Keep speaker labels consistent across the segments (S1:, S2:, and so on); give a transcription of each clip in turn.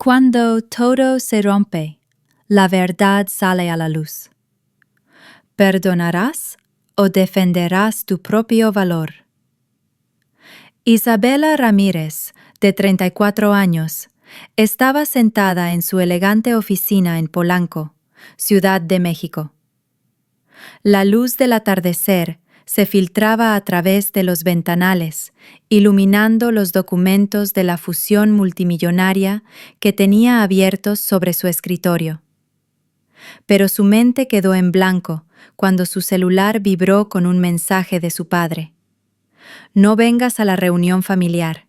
S1: Cuando todo se rompe, la verdad sale a la luz. ¿Perdonarás o defenderás tu propio valor? Isabela Ramírez, de 34 años, estaba sentada en su elegante oficina en Polanco, Ciudad de México. La luz del atardecer se filtraba a través de los ventanales, iluminando los documentos de la fusión multimillonaria que tenía abiertos sobre su escritorio. Pero su mente quedó en blanco cuando su celular vibró con un mensaje de su padre. No vengas a la reunión familiar.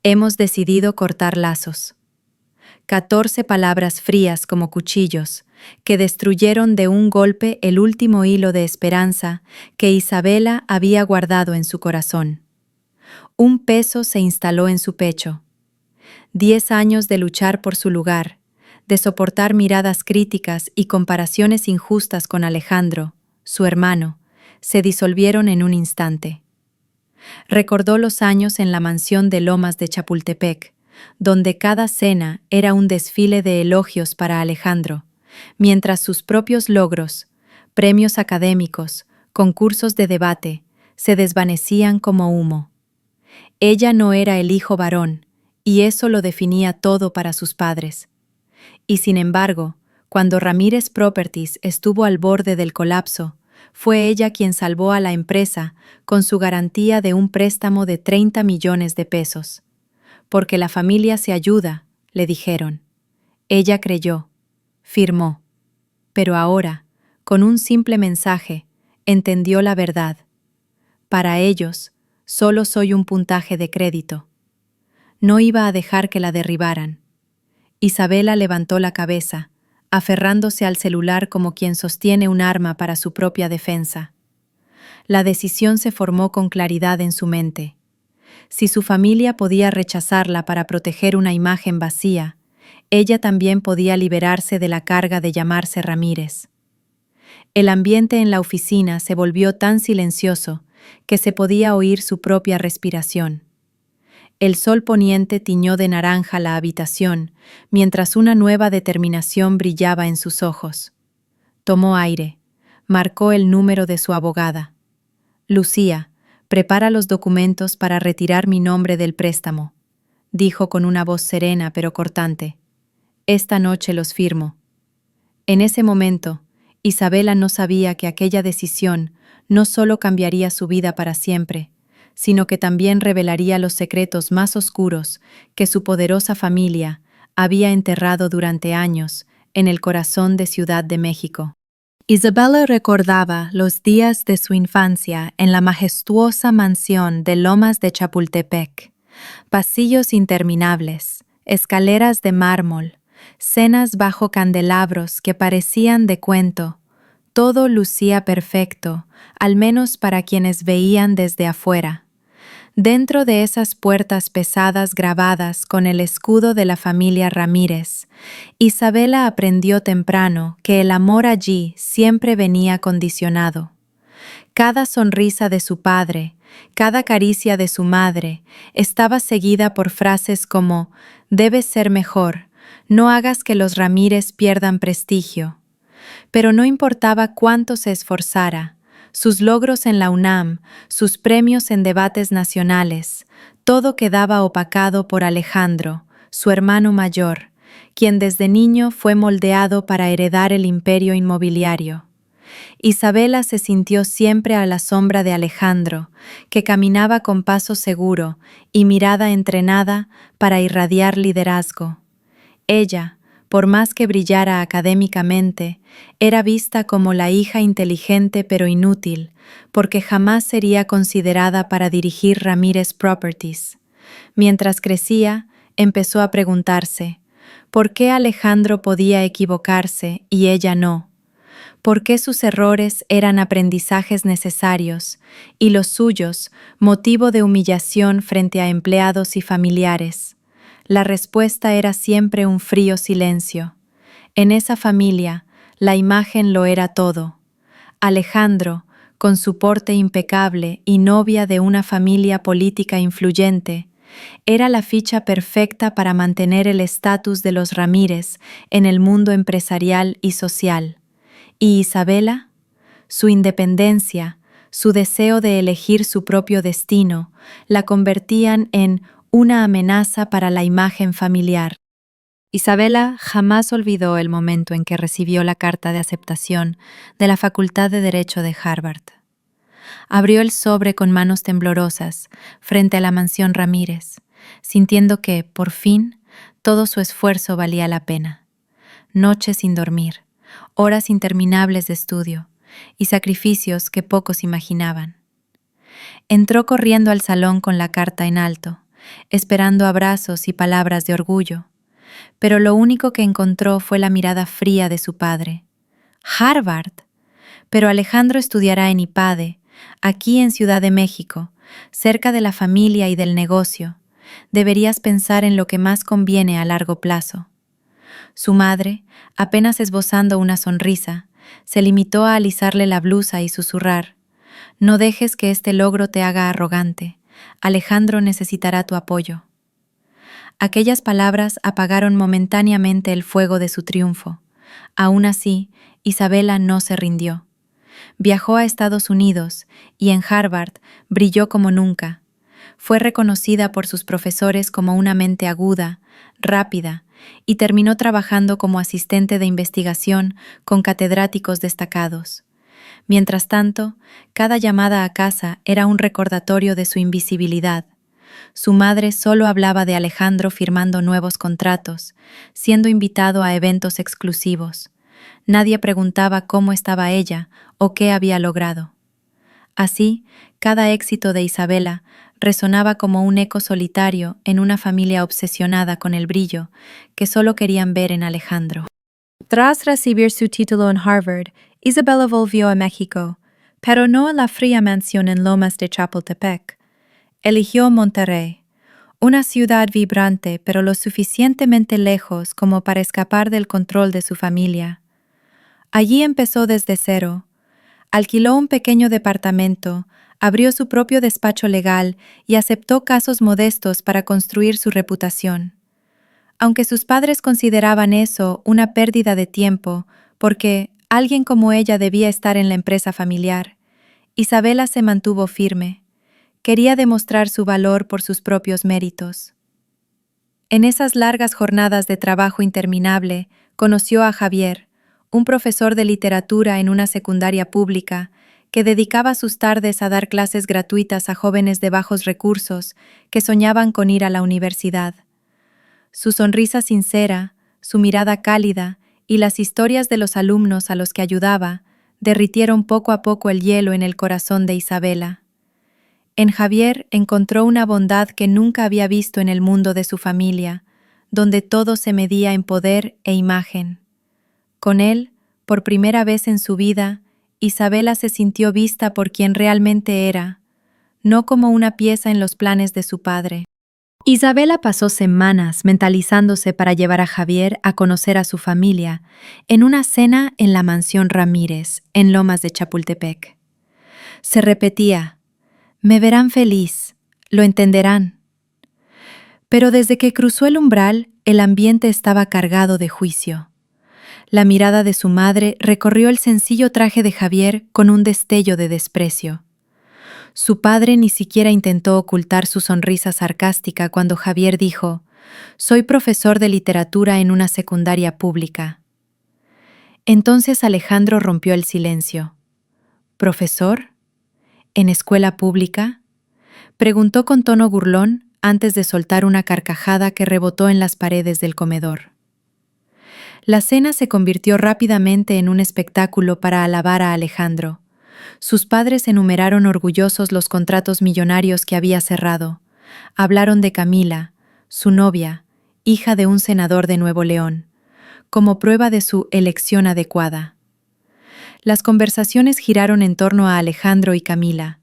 S1: Hemos decidido cortar lazos. 14 palabras frías como cuchillos, que destruyeron de un golpe el último hilo de esperanza que Isabela había guardado en su corazón. Un peso se instaló en su pecho. 10 años de luchar por su lugar, de soportar miradas críticas y comparaciones injustas con Alejandro, su hermano, se disolvieron en un instante. Recordó los años en la mansión de Lomas de Chapultepec, donde cada cena era un desfile de elogios para Alejandro, mientras sus propios logros, premios académicos, concursos de debate, se desvanecían como humo. Ella no era el hijo varón, y eso lo definía todo para sus padres. Y sin embargo, cuando Ramírez Properties estuvo al borde del colapso, fue ella quien salvó a la empresa con su garantía de un préstamo de 30 millones de pesos. Porque la familia se ayuda, le dijeron. Ella creyó, firmó. Pero ahora, con un simple mensaje, entendió la verdad. Para ellos, solo soy un puntaje de crédito. No iba a dejar que la derribaran. Isabela levantó la cabeza, aferrándose al celular como quien sostiene un arma para su propia defensa. La decisión se formó con claridad en su mente. Si su familia podía rechazarla para proteger una imagen vacía, ella también podía liberarse de la carga de llamarse Ramírez. El ambiente en la oficina se volvió tan silencioso que se podía oír su propia respiración. El sol poniente tiñó de naranja la habitación, mientras una nueva determinación brillaba en sus ojos. Tomó aire, marcó el número de su abogada. Lucía, prepara los documentos para retirar mi nombre del préstamo, dijo con una voz serena pero cortante. Esta noche los firmo. En ese momento, Isabela no sabía que aquella decisión no solo cambiaría su vida para siempre, sino que también revelaría los secretos más oscuros que su poderosa familia había enterrado durante años en el corazón de Ciudad de México. Isabela recordaba los días de su infancia en la majestuosa mansión de Lomas de Chapultepec, pasillos interminables, escaleras de mármol, cenas bajo candelabros que parecían de cuento. Todo lucía perfecto, al menos para quienes veían desde afuera. Dentro de esas puertas pesadas grabadas con el escudo de la familia Ramírez, Isabela aprendió temprano que el amor allí siempre venía condicionado. Cada sonrisa de su padre, cada caricia de su madre, estaba seguida por frases como «Debes ser mejor, no hagas que los Ramírez pierdan prestigio». Pero no importaba cuánto se esforzara, sus logros en la UNAM, sus premios en debates nacionales, todo quedaba opacado por Alejandro, su hermano mayor, quien desde niño fue moldeado para heredar el imperio inmobiliario. Isabela se sintió siempre a la sombra de Alejandro, que caminaba con paso seguro y mirada entrenada para irradiar liderazgo. Ella, por más que brillara académicamente, era vista como la hija inteligente pero inútil, porque jamás sería considerada para dirigir Ramírez Properties. Mientras crecía, empezó a preguntarse, ¿por qué Alejandro podía equivocarse y ella no? ¿Por qué sus errores eran aprendizajes necesarios y los suyos motivo de humillación frente a empleados y familiares? La respuesta era siempre un frío silencio. En esa familia, la imagen lo era todo. Alejandro, con su porte impecable y novia de una familia política influyente, Era la ficha perfecta para mantener el estatus de los Ramírez en el mundo empresarial y social. ¿Y Isabela? Su independencia, su deseo de elegir su propio destino, la convertían en una amenaza para la imagen familiar. Isabela jamás olvidó el momento en que recibió la carta de aceptación de la Facultad de Derecho de Harvard. Abrió el sobre con manos temblorosas frente a la mansión Ramírez, sintiendo que, por fin, todo su esfuerzo valía la pena. Noches sin dormir, horas interminables de estudio y sacrificios que pocos imaginaban. Entró corriendo al salón con la carta en alto, esperando abrazos y palabras de orgullo, pero lo único que encontró fue la mirada fría de su padre. «¡Harvard! Pero Alejandro estudiará en IPADE, aquí en Ciudad de México, cerca de la familia y del negocio. Deberías pensar en lo que más conviene a largo plazo». Su madre, apenas esbozando una sonrisa, se limitó a alisarle la blusa y susurrar: «No dejes que este logro te haga arrogante. Alejandro necesitará tu apoyo». Aquellas palabras apagaron momentáneamente el fuego de su triunfo. Aún así, Isabela no se rindió. Viajó a Estados Unidos y en Harvard brilló como nunca. Fue reconocida por sus profesores como una mente aguda, rápida, y terminó trabajando como asistente de investigación con catedráticos destacados. Mientras tanto, cada llamada a casa era un recordatorio de su invisibilidad. Su madre solo hablaba de Alejandro firmando nuevos contratos, siendo invitado a eventos exclusivos. Nadie preguntaba cómo estaba ella o qué había logrado. Así, cada éxito de Isabela resonaba como un eco solitario en una familia obsesionada con el brillo que solo querían ver en Alejandro. Tras recibir su título en Harvard, Isabela volvió a México, pero no a la fría mansión en Lomas de Chapultepec. Eligió Monterrey, una ciudad vibrante pero lo suficientemente lejos como para escapar del control de su familia. Allí empezó desde cero. Alquiló un pequeño departamento, abrió su propio despacho legal y aceptó casos modestos para construir su reputación. Aunque sus padres consideraban eso una pérdida de tiempo, porque alguien como ella debía estar en la empresa familiar, Isabela se mantuvo firme. Quería demostrar su valor por sus propios méritos. En esas largas jornadas de trabajo interminable, conoció a Javier, un profesor de literatura en una secundaria pública, que dedicaba sus tardes a dar clases gratuitas a jóvenes de bajos recursos que soñaban con ir a la universidad. Su sonrisa sincera, su mirada cálida y las historias de los alumnos a los que ayudaba derritieron poco a poco el hielo en el corazón de Isabela. En Javier encontró una bondad que nunca había visto en el mundo de su familia, donde todo se medía en poder e imagen. Con él, por primera vez en su vida, Isabela se sintió vista por quien realmente era, no como una pieza en los planes de su padre. Isabela pasó semanas mentalizándose para llevar a Javier a conocer a su familia en una cena en la mansión Ramírez, en Lomas de Chapultepec. Se repetía: «Me verán feliz, lo entenderán». Pero desde que cruzó el umbral, el ambiente estaba cargado de juicio. La mirada de su madre recorrió el sencillo traje de Javier con un destello de desprecio. Su padre ni siquiera intentó ocultar su sonrisa sarcástica cuando Javier dijo: «Soy profesor de literatura en una secundaria pública». Entonces Alejandro rompió el silencio. «¿Profesor? ¿En escuela pública?», preguntó con tono burlón antes de soltar una carcajada que rebotó en las paredes del comedor. La cena se convirtió rápidamente en un espectáculo para alabar a Alejandro. Sus padres enumeraron orgullosos los contratos millonarios que había cerrado. Hablaron de Camila, su novia, hija de un senador de Nuevo León, como prueba de su elección adecuada. Las conversaciones giraron en torno a Alejandro y Camila.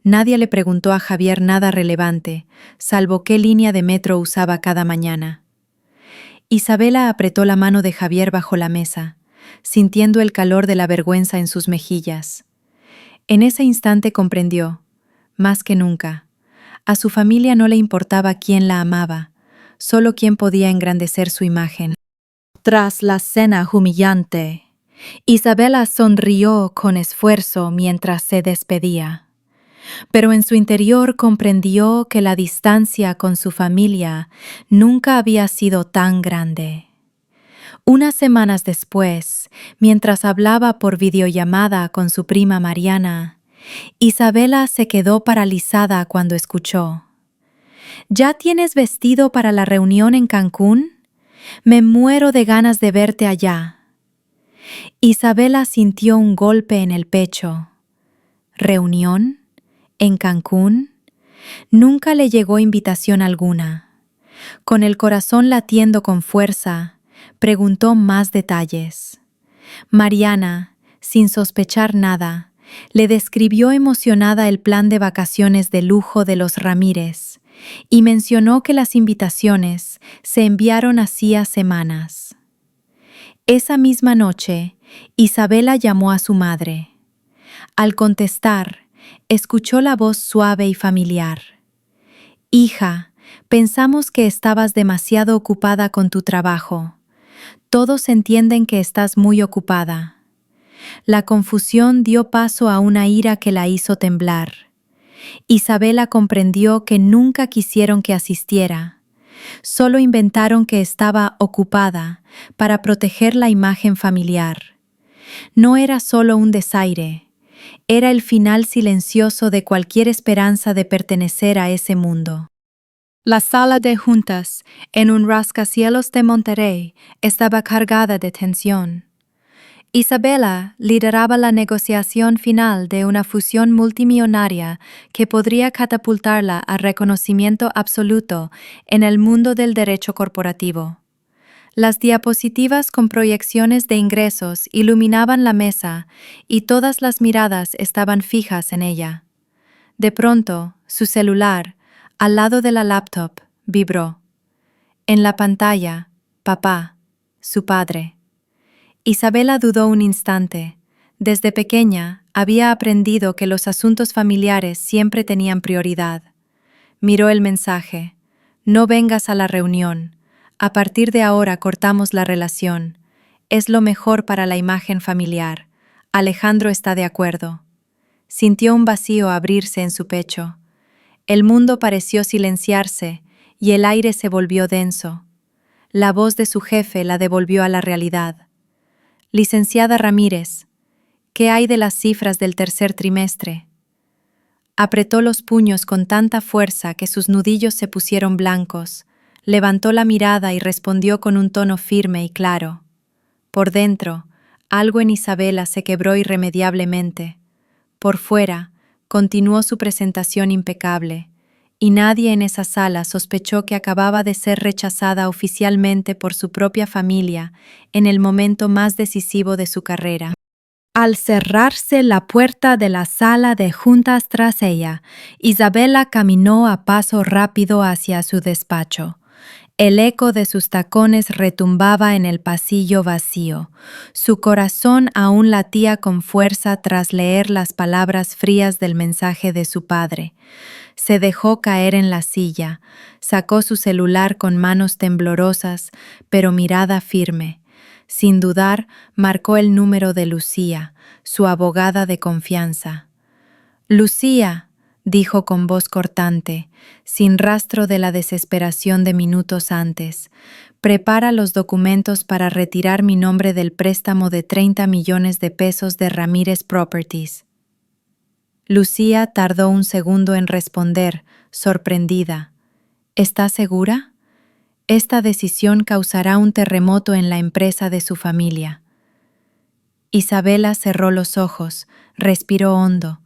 S1: Nadie le preguntó a Javier nada relevante, salvo qué línea de metro usaba cada mañana. Isabela apretó la mano de Javier bajo la mesa, sintiendo el calor de la vergüenza en sus mejillas. En ese instante comprendió, más que nunca, A su familia no le importaba quién la amaba, solo quién podía engrandecer su imagen. Tras la cena humillante, Isabela sonrió con esfuerzo mientras se despedía, pero en su interior comprendió que la distancia con su familia nunca había sido tan grande. Unas semanas después, mientras hablaba por videollamada con su prima Mariana, Isabela se quedó paralizada cuando escuchó: ¿Ya tienes vestido para la reunión en Cancún? Me muero de ganas de verte allá. Isabela sintió un golpe en el pecho. ¿Reunión? ¿En Cancún? Nunca le llegó invitación alguna. Con el corazón latiendo con fuerza, preguntó más detalles. Mariana, sin sospechar nada, le describió emocionada el plan de vacaciones de lujo de los Ramírez y mencionó que las invitaciones se enviaron hacía semanas. Esa misma noche, Isabela llamó a su madre. Al contestar, escuchó la voz suave y familiar. «Hija, pensamos que estabas demasiado ocupada con tu trabajo. Todos entienden que estás muy ocupada». La confusión dio paso a una ira que la hizo temblar. Isabela comprendió que nunca quisieron que asistiera. Solo inventaron que estaba ocupada para proteger la imagen familiar. No era solo un desaire, era el final silencioso de cualquier esperanza de pertenecer a ese mundo. La sala de juntas, en un rascacielos de Monterrey, estaba cargada de tensión. Isabela lideraba la negociación final de una fusión multimillonaria que podría catapultarla a reconocimiento absoluto en el mundo del derecho corporativo. Las diapositivas con proyecciones de ingresos iluminaban la mesa y todas las miradas estaban fijas en ella. De pronto, su celular, al lado de la laptop, vibró. En la pantalla, papá, su padre. Isabela dudó un instante. Desde pequeña había aprendido que los asuntos familiares siempre tenían prioridad. Miró el mensaje. No vengas a la reunión. A partir de ahora cortamos la relación. Es lo mejor para la imagen familiar. Alejandro está de acuerdo. Sintió un vacío abrirse en su pecho. El mundo pareció silenciarse y el aire se volvió denso. La voz de su jefe la devolvió a la realidad. Licenciada Ramírez, ¿qué hay de las cifras del tercer trimestre? Apretó los puños con tanta fuerza que sus nudillos se pusieron blancos, levantó la mirada y respondió con un tono firme y claro. Por dentro, algo en Isabela se quebró irremediablemente. Por fuera, continuó su presentación impecable, y nadie en esa sala sospechó que acababa de ser rechazada oficialmente por su propia familia en el momento más decisivo de su carrera. Al cerrarse la puerta de la sala de juntas tras ella, Isabela caminó a paso rápido hacia su despacho. El eco de sus tacones retumbaba en el pasillo vacío. Su corazón aún latía con fuerza tras leer las palabras frías del mensaje de su padre. Se dejó caer en la silla, sacó su celular con manos temblorosas, pero mirada firme. Sin dudar, marcó el número de Lucía, su abogada de confianza. «Lucía», dijo con voz cortante, sin rastro de la desesperación de minutos antes, «prepara los documentos para retirar mi nombre del préstamo de 30 millones de pesos de Ramírez Properties». Lucía tardó un segundo en responder, sorprendida. ¿Está segura? Esta decisión causará un terremoto en la empresa de su familia. Isabela cerró los ojos, respiró hondo,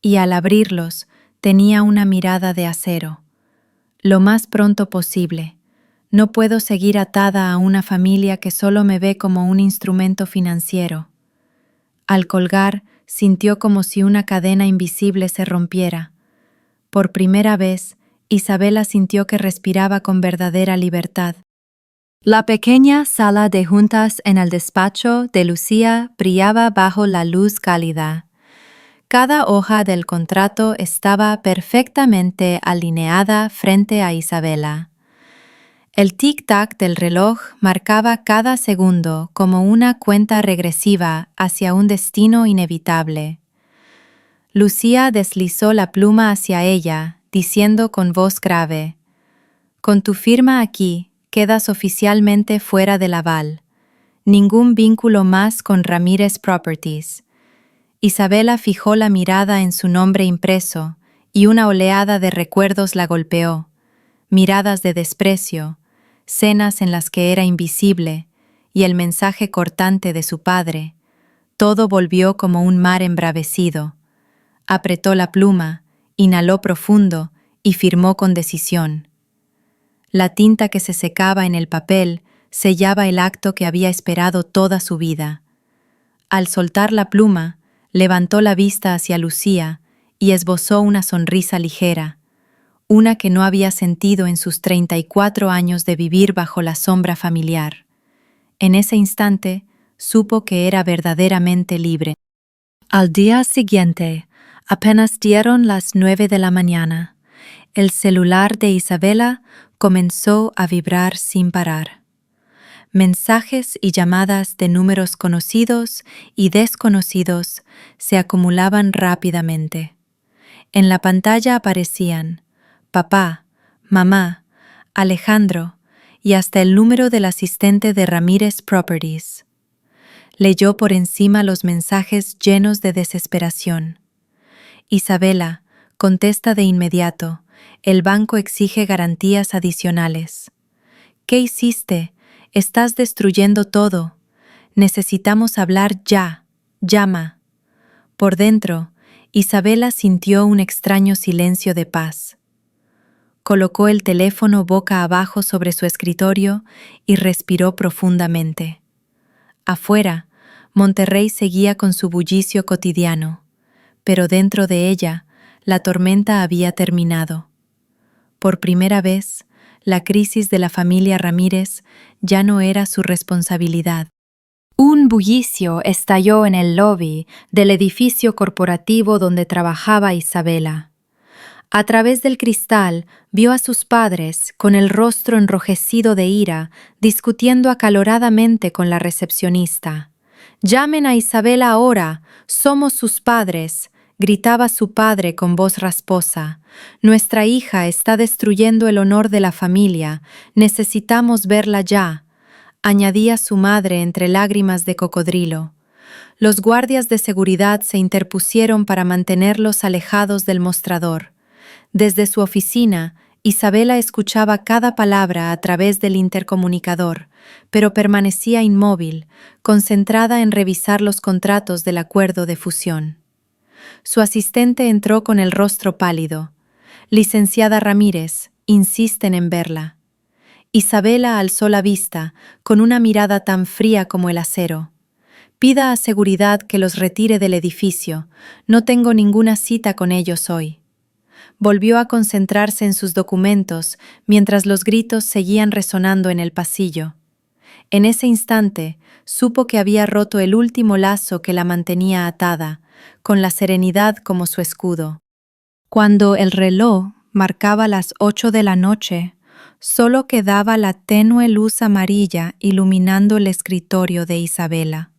S1: y al abrirlos tenía una mirada de acero. Lo más pronto posible. No puedo seguir atada a una familia que solo me ve como un instrumento financiero. Al colgar, sintió como si una cadena invisible se rompiera. Por primera vez, Isabela sintió que respiraba con verdadera libertad. La pequeña sala de juntas en el despacho de Lucía brillaba bajo la luz cálida. Cada hoja del contrato estaba perfectamente alineada frente a Isabela. El tic-tac del reloj marcaba cada segundo como una cuenta regresiva hacia un destino inevitable. Lucía deslizó la pluma hacia ella, diciendo con voz grave: «Con tu firma aquí, quedas oficialmente fuera del aval. Ningún vínculo más con Ramírez Properties». Isabela fijó la mirada en su nombre impreso y una oleada de recuerdos la golpeó. Miradas de desprecio, cenas en las que era invisible y el mensaje cortante de su padre. Todo volvió como un mar embravecido. Apretó la pluma, inhaló profundo y firmó con decisión. La tinta que se secaba en el papel sellaba el acto que había esperado toda su vida. Al soltar la pluma, levantó la vista hacia Lucía y esbozó una sonrisa ligera, una que no había sentido en sus 34 años de vivir bajo la sombra familiar. En ese instante, supo que era verdaderamente libre. Al día siguiente, apenas dieron las 9 de la mañana, el celular de Isabela comenzó a vibrar sin parar. Mensajes y llamadas de números conocidos y desconocidos se acumulaban rápidamente. En la pantalla aparecían papá, mamá, Alejandro y hasta el número del asistente de Ramírez Properties. Leyó por encima los mensajes llenos de desesperación. Isabela, contesta de inmediato. El banco exige garantías adicionales. ¿Qué hiciste? Estás destruyendo todo. Necesitamos hablar ya. Llama. Por dentro, Isabela sintió un extraño silencio de paz. Colocó el teléfono boca abajo sobre su escritorio y respiró profundamente. Afuera, Monterrey seguía con su bullicio cotidiano, pero dentro de ella, la tormenta había terminado. Por primera vez, la crisis de la familia Ramírez ya no era su responsabilidad. Un bullicio estalló en el lobby del edificio corporativo donde trabajaba Isabela. A través del cristal vio a sus padres, con el rostro enrojecido de ira, discutiendo acaloradamente con la recepcionista. «Llamen a Isabela ahora, somos sus padres», gritaba su padre con voz rasposa. «Nuestra hija está destruyendo el honor de la familia, necesitamos verla ya», añadía su madre entre lágrimas de cocodrilo. Los guardias de seguridad se interpusieron para mantenerlos alejados del mostrador. Desde su oficina, Isabela escuchaba cada palabra a través del intercomunicador, pero permanecía inmóvil, concentrada en revisar los contratos del acuerdo de fusión. Su asistente entró con el rostro pálido. «Licenciada Ramírez, insisten en verla». Isabela alzó la vista, con una mirada tan fría como el acero. «Pida a seguridad que los retire del edificio. No tengo ninguna cita con ellos hoy». Volvió a concentrarse en sus documentos mientras los gritos seguían resonando en el pasillo. En ese instante, supo que había roto el último lazo que la mantenía atada, con la serenidad como su escudo. Cuando el reloj marcaba las 8 de la noche, solo quedaba la tenue luz amarilla iluminando el escritorio de Isabela.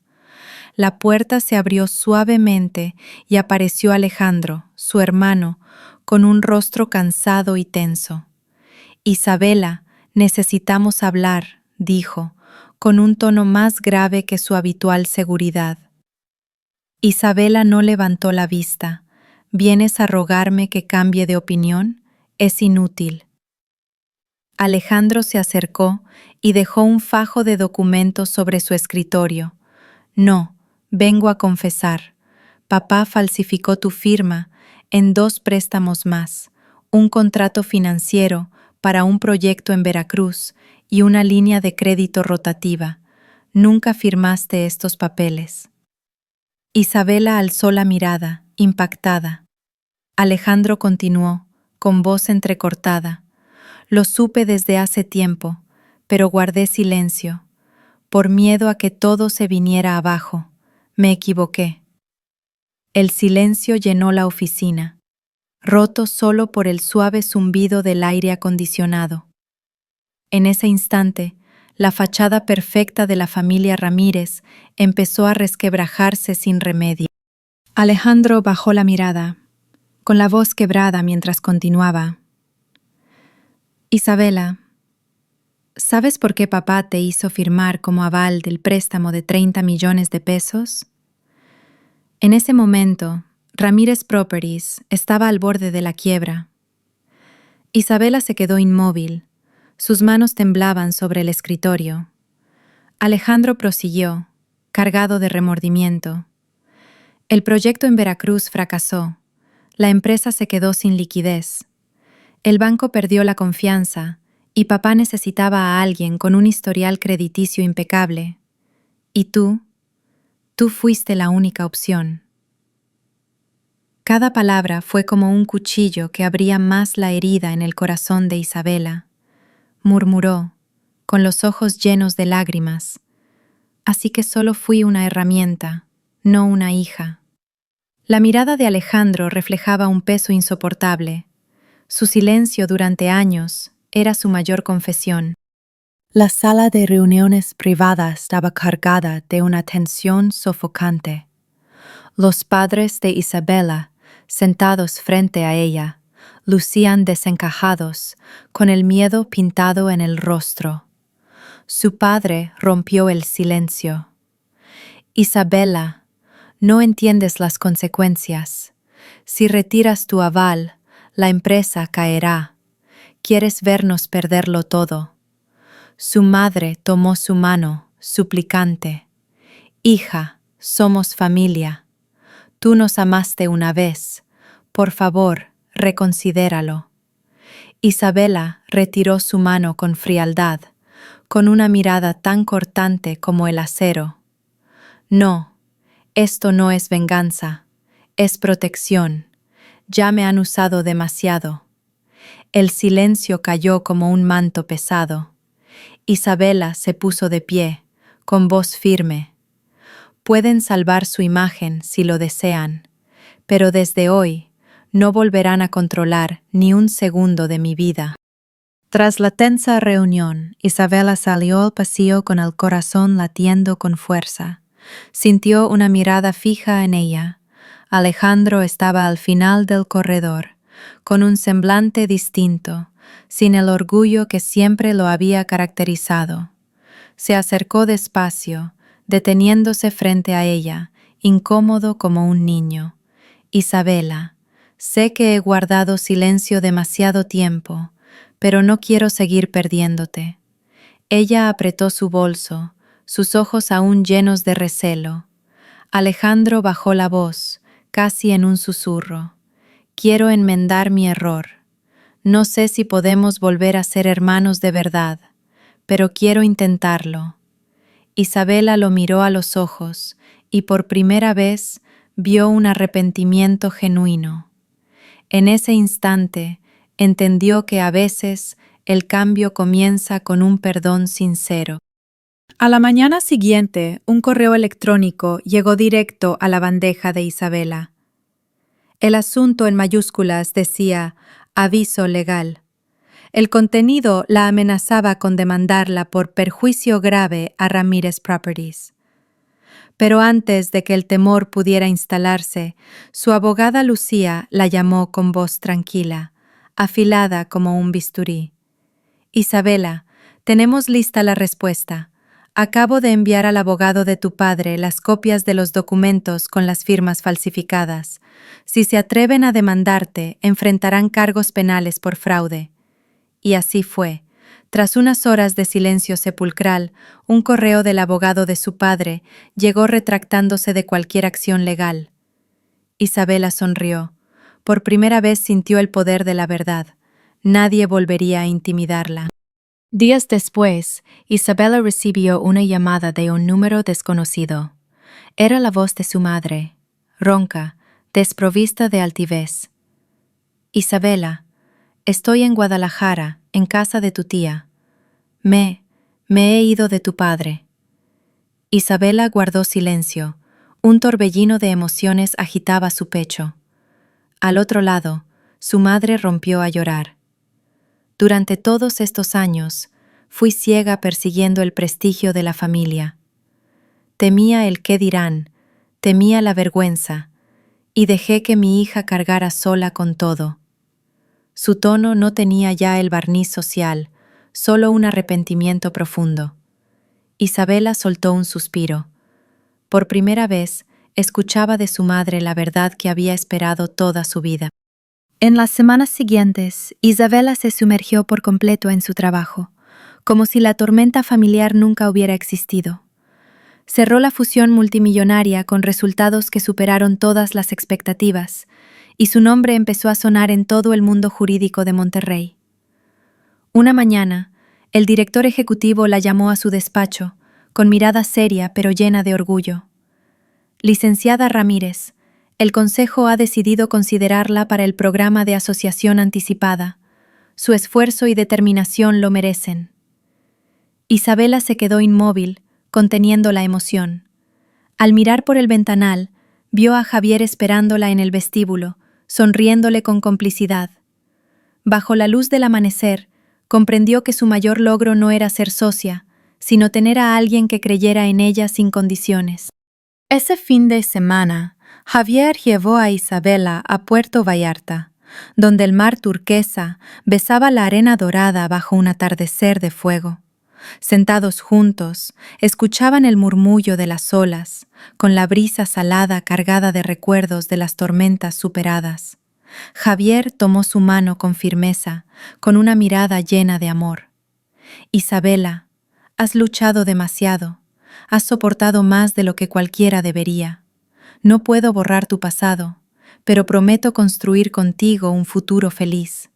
S1: La puerta se abrió suavemente y apareció Alejandro, su hermano, con un rostro cansado y tenso. «Isabela, necesitamos hablar», dijo, con un tono más grave que su habitual seguridad. Isabela no levantó la vista. «¿Vienes a rogarme que cambie de opinión? Es inútil». Alejandro se acercó y dejó un fajo de documentos sobre su escritorio. «No, vengo a confesar. Papá falsificó tu firma en 2 préstamos más, un contrato financiero para un proyecto en Veracruz y una línea de crédito rotativa. Nunca firmaste estos papeles». Isabela alzó la mirada, impactada. Alejandro continuó, con voz entrecortada. «Lo supe desde hace tiempo, pero guardé silencio, por miedo a que todo se viniera abajo. Me equivoqué». El silencio llenó la oficina, roto solo por el suave zumbido del aire acondicionado. En ese instante, la fachada perfecta de la familia Ramírez empezó a resquebrajarse sin remedio. Alejandro bajó la mirada, con la voz quebrada mientras continuaba. Isabela, ¿sabes por qué papá te hizo firmar como aval del préstamo de 30 millones de pesos? En ese momento, Ramírez Properties estaba al borde de la quiebra. Isabela se quedó inmóvil, sus manos temblaban sobre el escritorio. Alejandro prosiguió, cargado de remordimiento. El proyecto en Veracruz fracasó. La empresa se quedó sin liquidez. El banco perdió la confianza y papá necesitaba a alguien con un historial crediticio impecable. Y tú fuiste la única opción. Cada palabra fue como un cuchillo que abría más la herida en el corazón de Isabela. Murmuró, con los ojos llenos de lágrimas. Así que solo fui una herramienta, no una hija. La mirada de Alejandro reflejaba un peso insoportable. Su silencio durante años era su mayor confesión. La sala de reuniones privada estaba cargada de una tensión sofocante. Los padres de Isabela, sentados frente a ella, lucían desencajados, con el miedo pintado en el rostro. Su padre rompió el silencio. Isabela, no entiendes las consecuencias. Si retiras tu aval, la empresa caerá. Quieres vernos perderlo todo. Su madre tomó su mano, suplicante. Hija, somos familia. Tú nos amaste una vez. Por favor, reconsidéralo. Isabela retiró su mano con frialdad, con una mirada tan cortante como el acero. No, esto no es venganza, es protección. Ya me han usado demasiado. El silencio cayó como un manto pesado. Isabela se puso de pie, con voz firme. Pueden salvar su imagen si lo desean, pero desde hoy no volverán a controlar ni un segundo de mi vida. Tras la tensa reunión, Isabela salió al pasillo con el corazón latiendo con fuerza. Sintió una mirada fija en ella. Alejandro estaba al final del corredor, con un semblante distinto, sin el orgullo que siempre lo había caracterizado. Se acercó despacio, deteniéndose frente a ella, incómodo como un niño. Isabela, sé que he guardado silencio demasiado tiempo, pero no quiero seguir perdiéndote. Ella apretó su bolso, sus ojos aún llenos de recelo. Alejandro bajó la voz, casi en un susurro. Quiero enmendar mi error. No sé si podemos volver a ser hermanos de verdad, pero quiero intentarlo. Isabela lo miró a los ojos y por primera vez vio un arrepentimiento genuino. En ese instante entendió que a veces el cambio comienza con un perdón sincero. A la mañana siguiente, un correo electrónico llegó directo a la bandeja de Isabela. El asunto en mayúsculas decía aviso legal. El contenido la amenazaba con demandarla por perjuicio grave a Ramírez Properties. Pero antes de que el temor pudiera instalarse, su abogada Lucía la llamó con voz tranquila, afilada como un bisturí. Isabela, tenemos lista la respuesta. Acabo de enviar al abogado de tu padre las copias de los documentos con las firmas falsificadas. Si se atreven a demandarte, enfrentarán cargos penales por fraude. Y así fue. Tras unas horas de silencio sepulcral, un correo del abogado de su padre llegó retractándose de cualquier acción legal. Isabela sonrió. Por primera vez sintió el poder de la verdad. Nadie volvería a intimidarla. Días después, Isabela recibió una llamada de un número desconocido. Era la voz de su madre, ronca, desprovista de altivez. Isabela, estoy en Guadalajara, en casa de tu tía. Me he ido de tu padre. Isabela guardó silencio. Un torbellino de emociones agitaba su pecho. Al otro lado, su madre rompió a llorar. Durante todos estos años, fui ciega persiguiendo el prestigio de la familia. Temía el qué dirán, temía la vergüenza, y dejé que mi hija cargara sola con todo. Su tono no tenía ya el barniz social, solo un arrepentimiento profundo. Isabela soltó un suspiro. Por primera vez, escuchaba de su madre la verdad que había esperado toda su vida. En las semanas siguientes, Isabela se sumergió por completo en su trabajo, como si la tormenta familiar nunca hubiera existido. Cerró la fusión multimillonaria con resultados que superaron todas las expectativas, y su nombre empezó a sonar en todo el mundo jurídico de Monterrey. Una mañana, el director ejecutivo la llamó a su despacho, con mirada seria pero llena de orgullo. Licenciada Ramírez, el Consejo ha decidido considerarla para el programa de asociación anticipada. Su esfuerzo y determinación lo merecen. Isabela se quedó inmóvil, conteniendo la emoción. Al mirar por el ventanal, vio a Javier esperándola en el vestíbulo, sonriéndole con complicidad. Bajo la luz del amanecer, comprendió que su mayor logro no era ser socia, sino tener a alguien que creyera en ella sin condiciones. Ese fin de semana, Javier llevó a Isabela a Puerto Vallarta, donde el mar turquesa besaba la arena dorada bajo un atardecer de fuego. Sentados juntos, escuchaban el murmullo de las olas, con la brisa salada cargada de recuerdos de las tormentas superadas. Javier tomó su mano con firmeza, con una mirada llena de amor. Isabela, has luchado demasiado, has soportado más de lo que cualquiera debería. No puedo borrar tu pasado, pero prometo construir contigo un futuro feliz.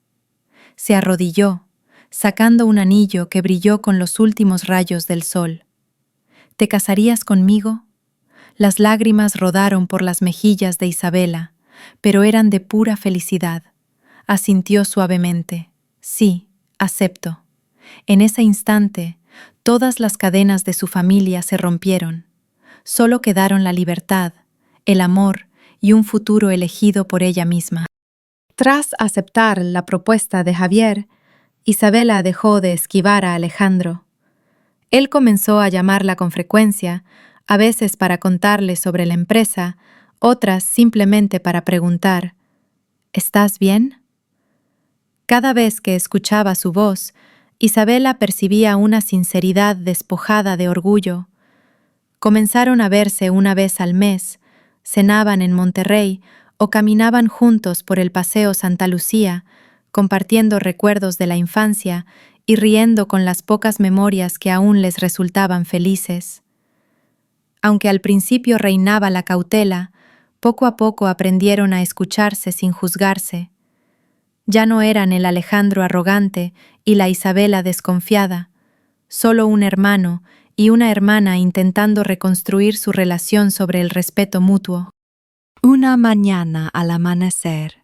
S1: Se arrodilló, sacando un anillo que brilló con los últimos rayos del sol. ¿Te casarías conmigo? Las lágrimas rodaron por las mejillas de Isabela, pero eran de pura felicidad. Asintió suavemente. Sí, acepto. En ese instante, todas las cadenas de su familia se rompieron. Solo quedaron la libertad, el amor y un futuro elegido por ella misma. Tras aceptar la propuesta de Javier, Isabela dejó de esquivar a Alejandro. Él comenzó a llamarla con frecuencia, a veces para contarle sobre la empresa, otras simplemente para preguntar: ¿estás bien? Cada vez que escuchaba su voz, Isabela percibía una sinceridad despojada de orgullo. Comenzaron a verse una vez al mes, cenaban en Monterrey o caminaban juntos por el Paseo Santa Lucía, compartiendo recuerdos de la infancia y riendo con las pocas memorias que aún les resultaban felices. Aunque al principio reinaba la cautela, poco a poco aprendieron a escucharse sin juzgarse. Ya no eran el Alejandro arrogante y la Isabela desconfiada, solo un hermano y una hermana intentando reconstruir su relación sobre el respeto mutuo. Una mañana al amanecer,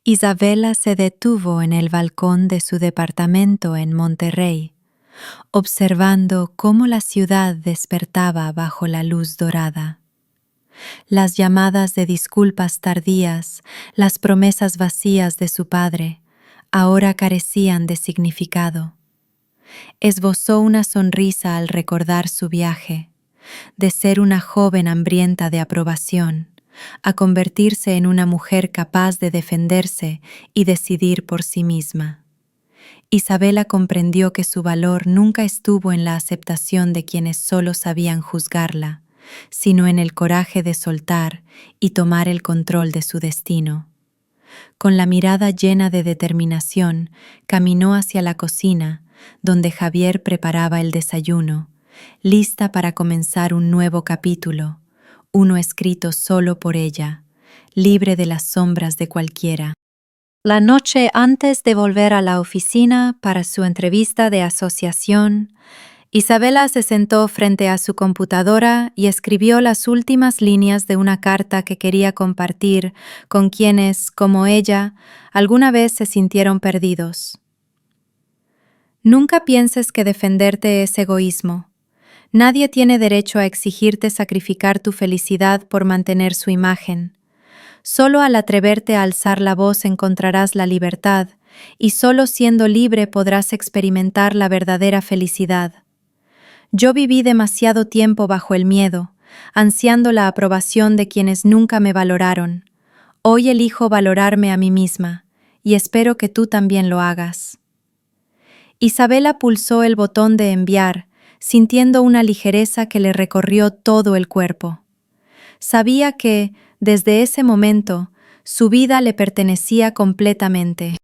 S1: Isabela se detuvo en el balcón de su departamento en Monterrey, observando cómo la ciudad despertaba bajo la luz dorada. Las llamadas de disculpas tardías, las promesas vacías de su padre, ahora carecían de significado. Esbozó una sonrisa al recordar su viaje, de ser una joven hambrienta de aprobación, a convertirse en una mujer capaz de defenderse y decidir por sí misma. Isabela comprendió que su valor nunca estuvo en la aceptación de quienes solo sabían juzgarla, sino en el coraje de soltar y tomar el control de su destino. Con la mirada llena de determinación, caminó hacia la cocina, donde Javier preparaba el desayuno, lista para comenzar un nuevo capítulo, uno escrito solo por ella, libre de las sombras de cualquiera. La noche antes de volver a la oficina para su entrevista de asociación, Isabela se sentó frente a su computadora y escribió las últimas líneas de una carta que quería compartir con quienes, como ella, alguna vez se sintieron perdidos. Nunca pienses que defenderte es egoísmo. Nadie tiene derecho a exigirte sacrificar tu felicidad por mantener su imagen. Solo al atreverte a alzar la voz encontrarás la libertad, y solo siendo libre podrás experimentar la verdadera felicidad. Yo viví demasiado tiempo bajo el miedo, ansiando la aprobación de quienes nunca me valoraron. Hoy elijo valorarme a mí misma, y espero que tú también lo hagas. Isabela pulsó el botón de enviar, sintiendo una ligereza que le recorrió todo el cuerpo. Sabía que, desde ese momento, su vida le pertenecía completamente.